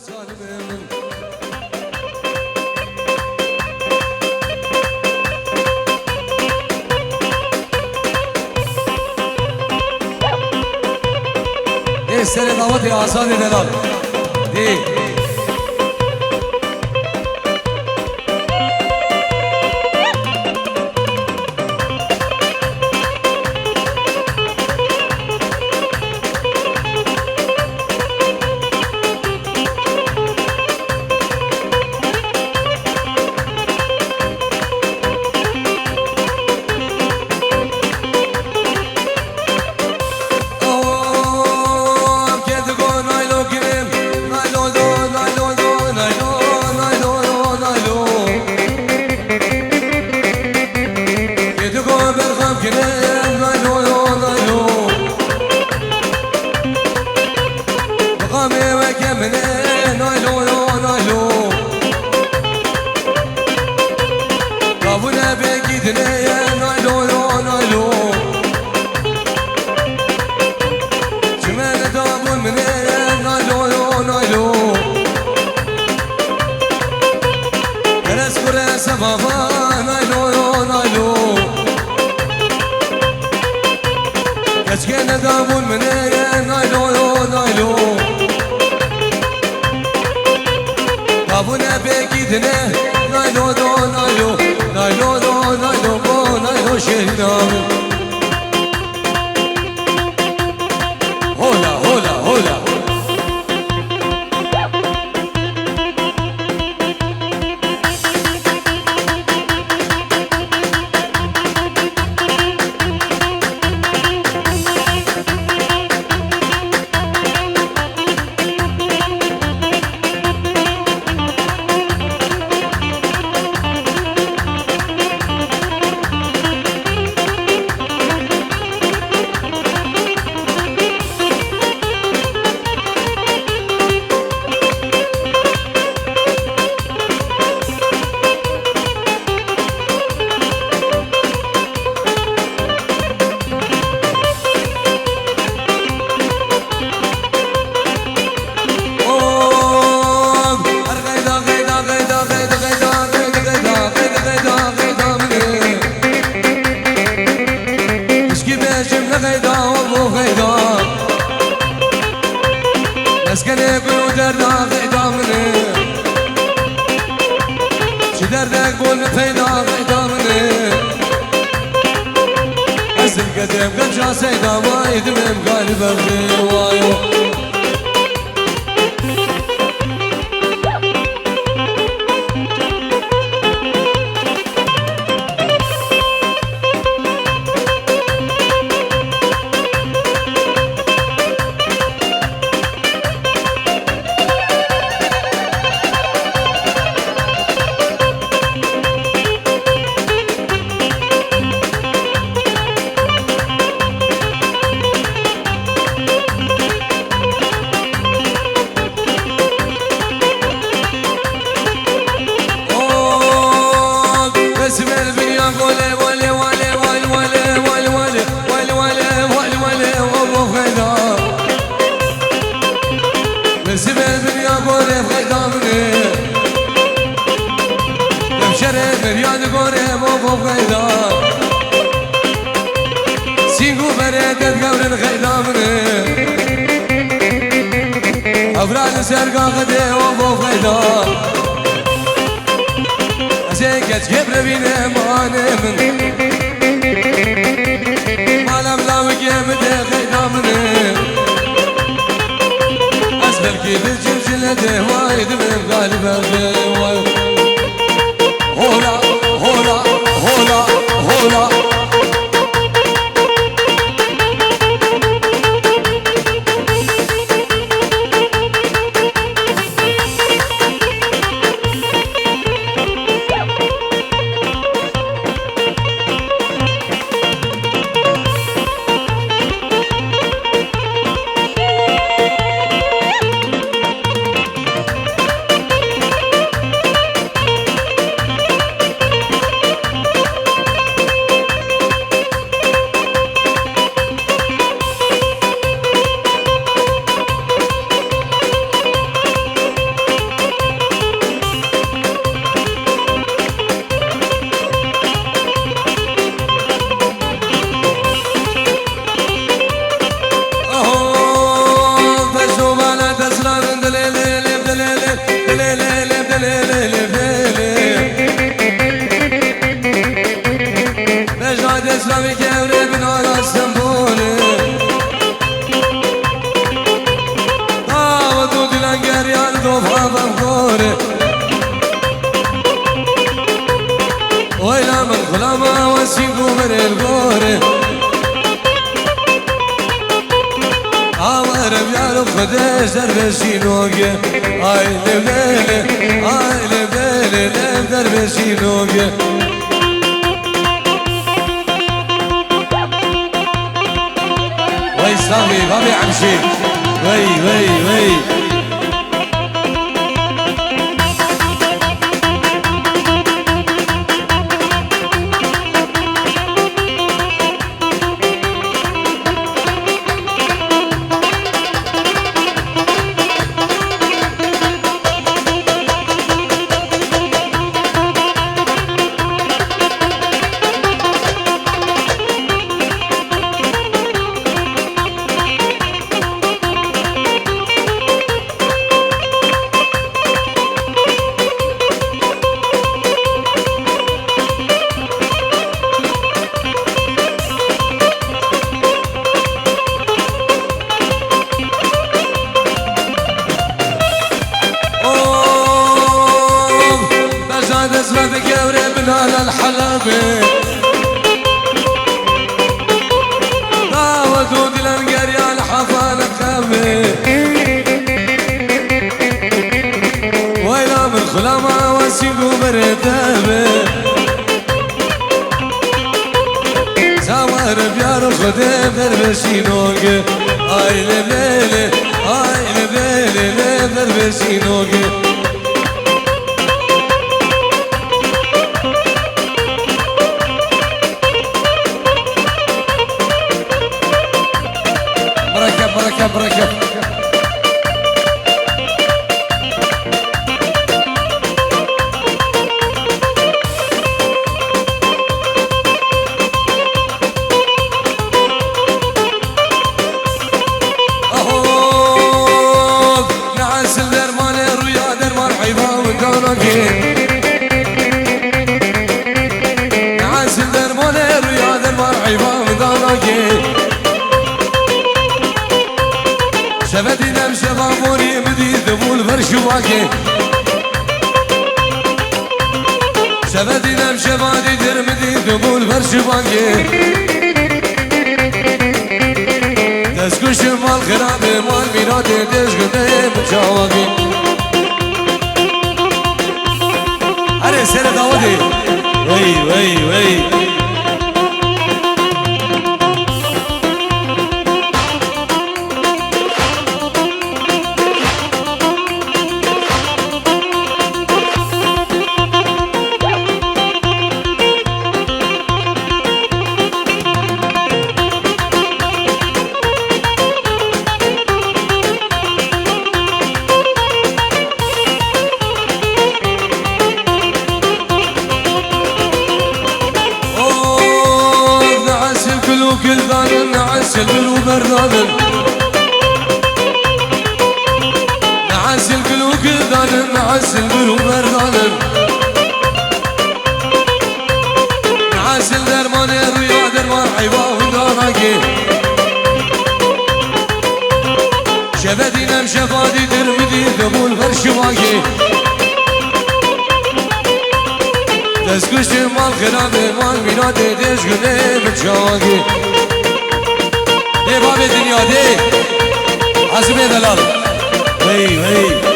سر دعوت آزاد دلال دی دوفها بغوري ويلا من خلاما وسيقو بريل عمر بيعرف خداش دربشي نوقي هاي لبليلي هاي لبليلي لب دربشي نوقي وي صافي بابي عمشي وي وي وي اسمه بقوري من هلا الحلبي راودوني للقرية الحفال خبي ويلا من خلما وسيقو بريتابي سوار بيارو خديم دربشي نوقي هاي لبليلي هاي لبليلي دربشي نوقي بركب اهو نعس الدرمان رويا درمان حيفا ودونكي نعس الدرمان رويا درمان حيفا ودونكي شفتي دم شفافوري بدي ذبول فرشواكي شفتي دم شفاتي درمدي ذبول فرشواكي تسكش مال خرابي مال ميراتي تسكني متشاواكي علي سيرة داودي وي وي وي كل ذان نعس القلوب بردان نعس القلوب كل ذان نعس القلوب بردان نعس الدرمان الريا درمان حيوان وداناكي شفتي نم شفاتي درمدي ذبول فرشواكي تسكش مال خرابي مال ميلادي تشكني بتشاواكي دي بابي دنيا دي حسبي دلال وي وي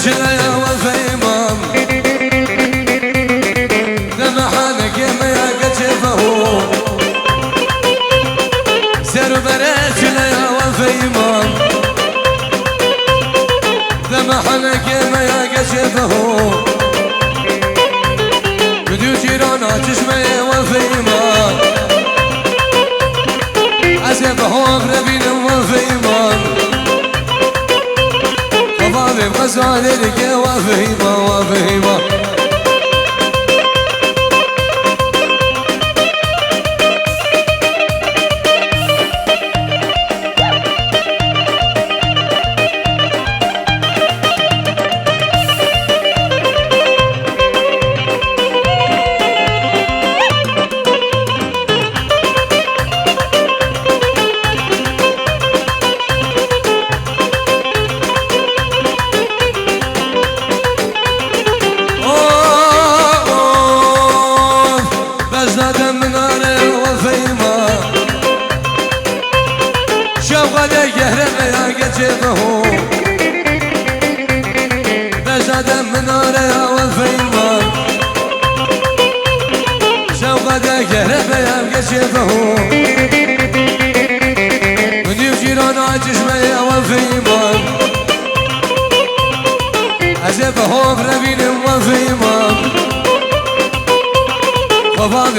جلايا والفيمام ذبحانك يا ميا كتفه سير بريت جلايا والفيمام ذبحانك يا ميا كتفه بدو جيرانا تشمي بغزالك وفهيمة وفهيمة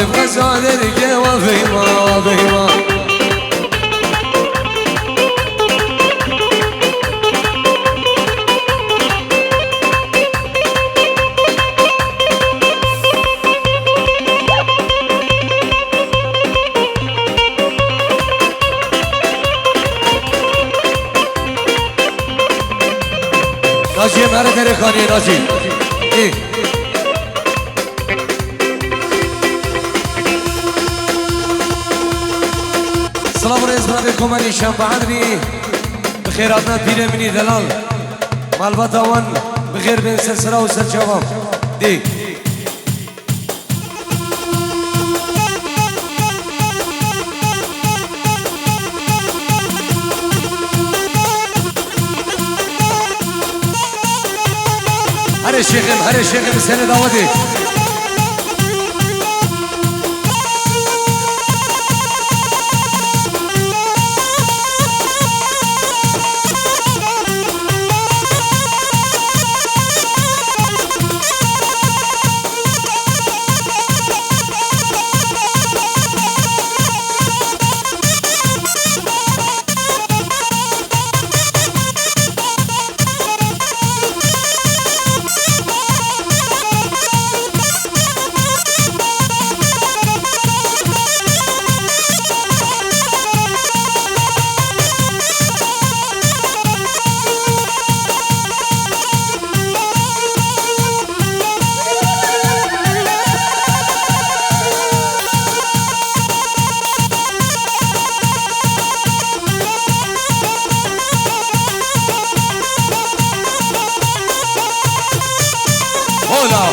بغزالك وفهيمة وفهيمة ناجي مرة تريخاني ناجي ايه سلام رئيس برادكم اني شنبه عندني بخيراتنا بيري مني دلال مالباتا وان بغير بين سلسلة وسلجوام دي هري شيخم سنة داودي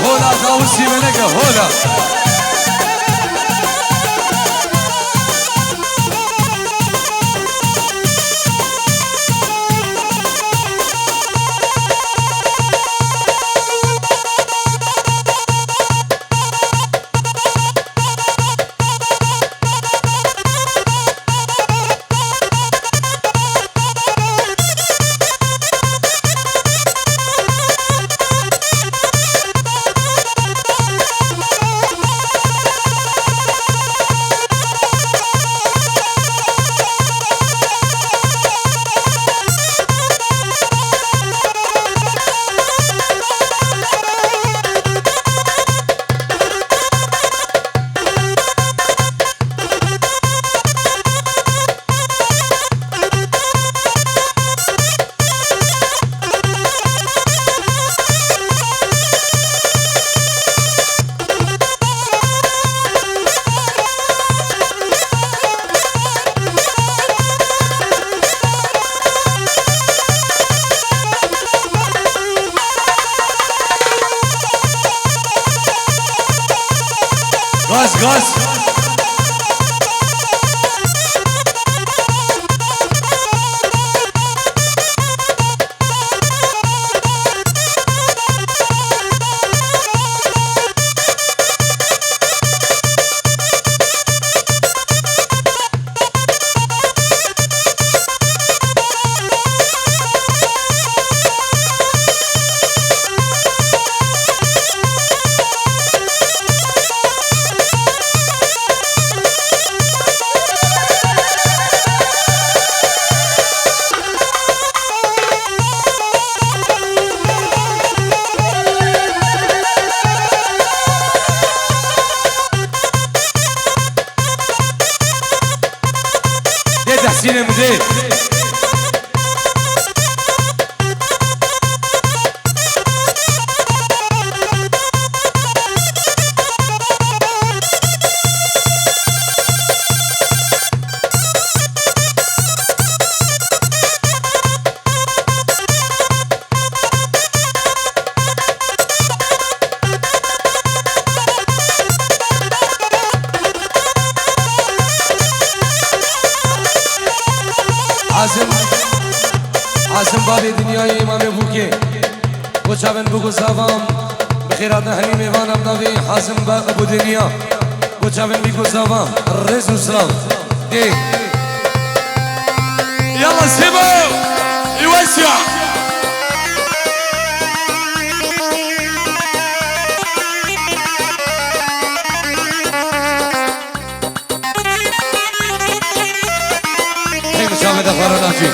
هولا داوسي ملكة هولا غاز حسين مدير عاصم بابی دنیای امام بوکه بچابن بگو زاوام بخیرات همین میوانم نوی حاسم ابو دنیا بچابن بگو زاوام رز و سلام دی يلا سيبوا يوسع هی مشاهده خوارداتی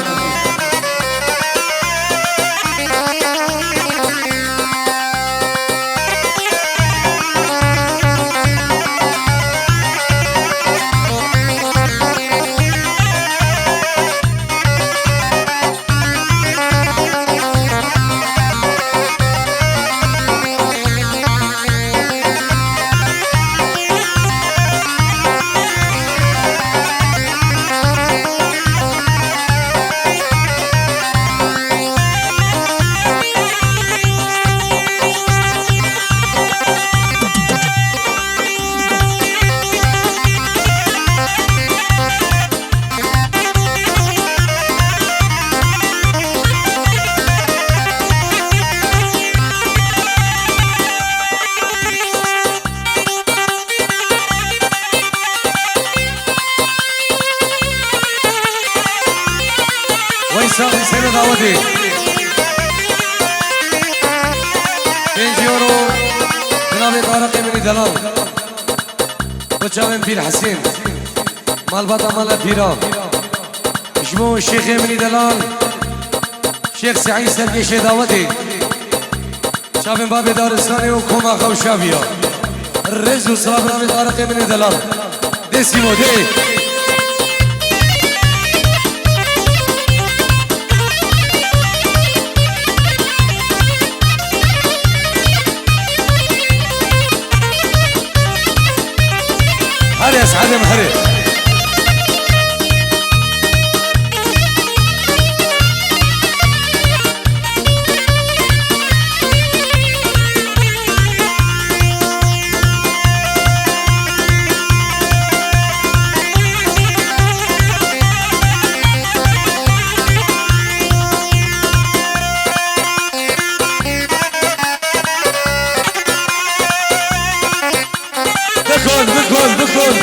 ويساقي سنة دعوتي 5 يورو جناب طارق من دلال بچاوين بير حسين مال باتا مال بيرام جمو الشيخ من دلال شيخ سعيد سرقيش دعوتي شافين باب دارستاني وكوما خوشابيا الرز وصلاة جناب طارق من دلال ديسيمو دي هري اسعد هري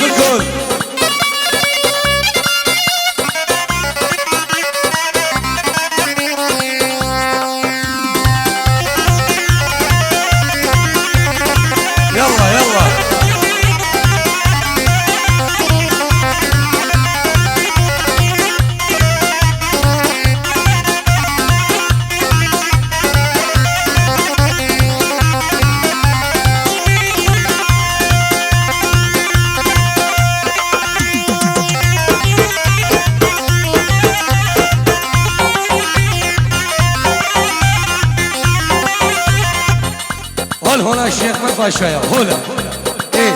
بالكل يلا يلا هنا الشيخ ما باشايا هنا ايه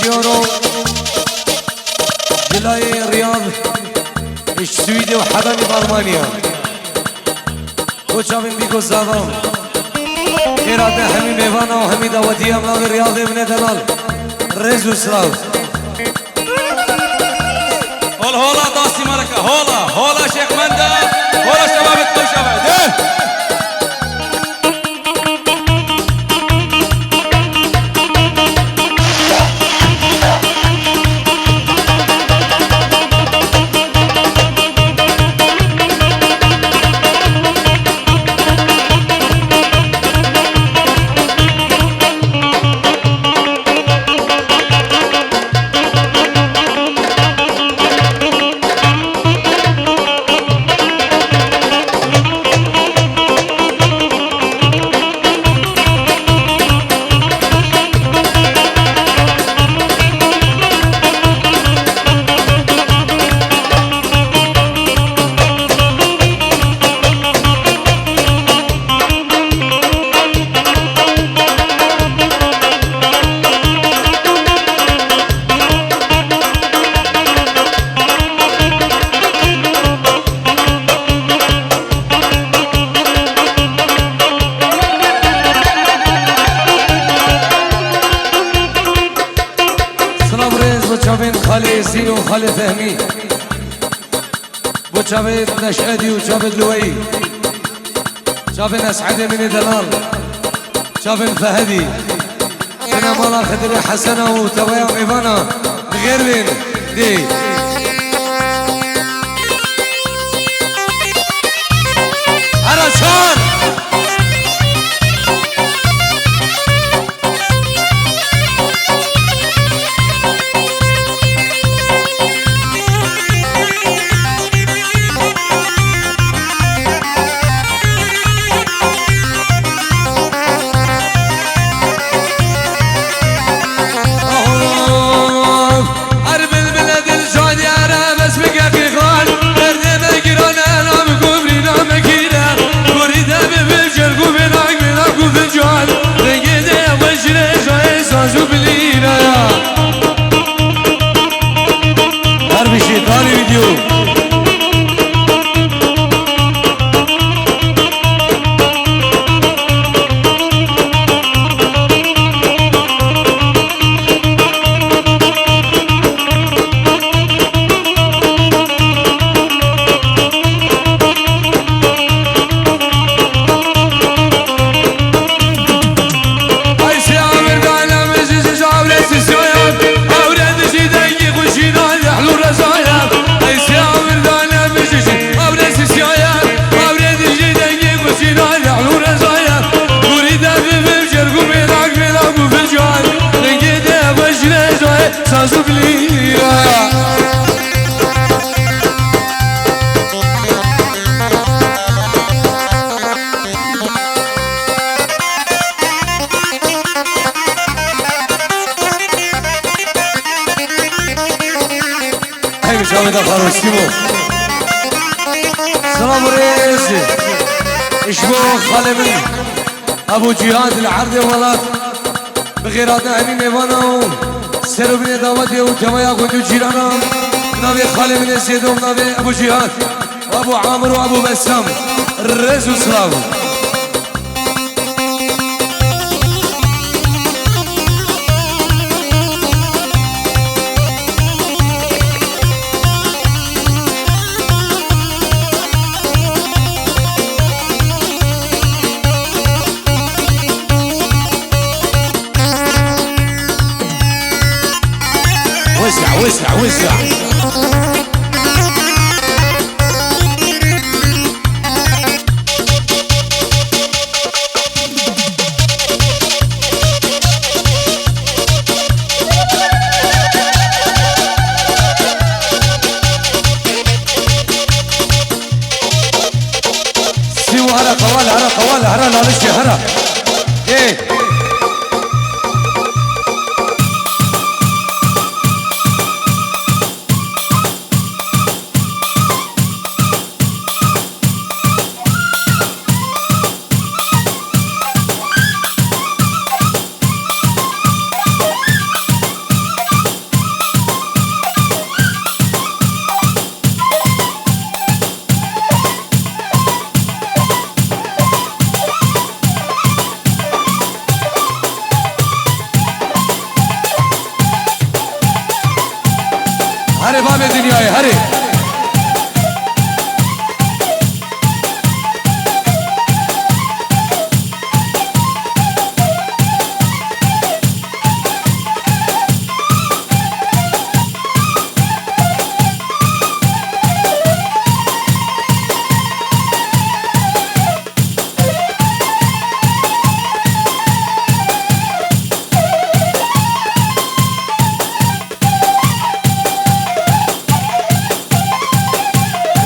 يورو جلاي الرياض السويدي وحضاني بألمانيا وشافين بيكو الزادام إرادة همي ميوانا وهمي داودية ملاوي الرياض ابن دلال رزو سلاو هولا داسي ملكة هولا شيخ مندا هولا شباب الطيشبة ده خالي سين وخالي فهمي وشافت نشأدي وشافت لوي شافت أسعد من دلال شافت فهدي أنا مالا خدري حسنة وتويا إيفانا غير من دي عرشان سلام رئيس اشبو خالي ابو جهاد العرض والله بغيراتنا امين ايوانا سرو بن دعوتي وجمايا قدو جيرانا نبي خالي من السيد ونبي ابو جهاد وابو عامر وابو بسام الرئيس وسلام وسع سيو هرا لا لشي هرا ايه هري باب دنیای هري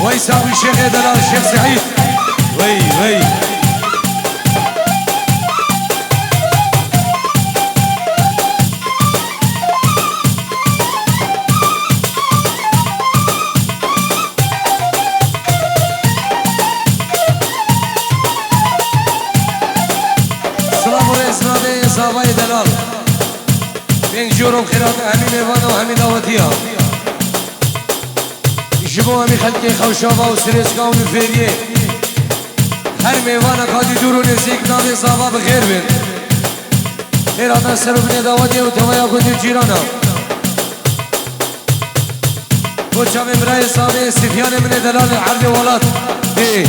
ويساوي الشيخ دلال الشيخ سعيد وي سلام ورئيس نادي صاباي دلال بين جورو خيرات همي ميوانا وهمي دعوتيها جبو همی خلقی خوشابا و سرسکا و نفریه هر میوان کادی دور و نزدیک نام صحابا بخیر بین خیراتا سر و بنی دعوتی و توایا کندی جیرانا بچه امرای صحابه سفیان من دلال عرض ولات ده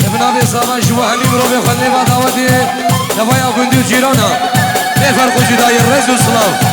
ابن صحابه شبو همی برو بخلی با دعوتی نفایا کندی جیرانا بفرق جدای الرز و سلام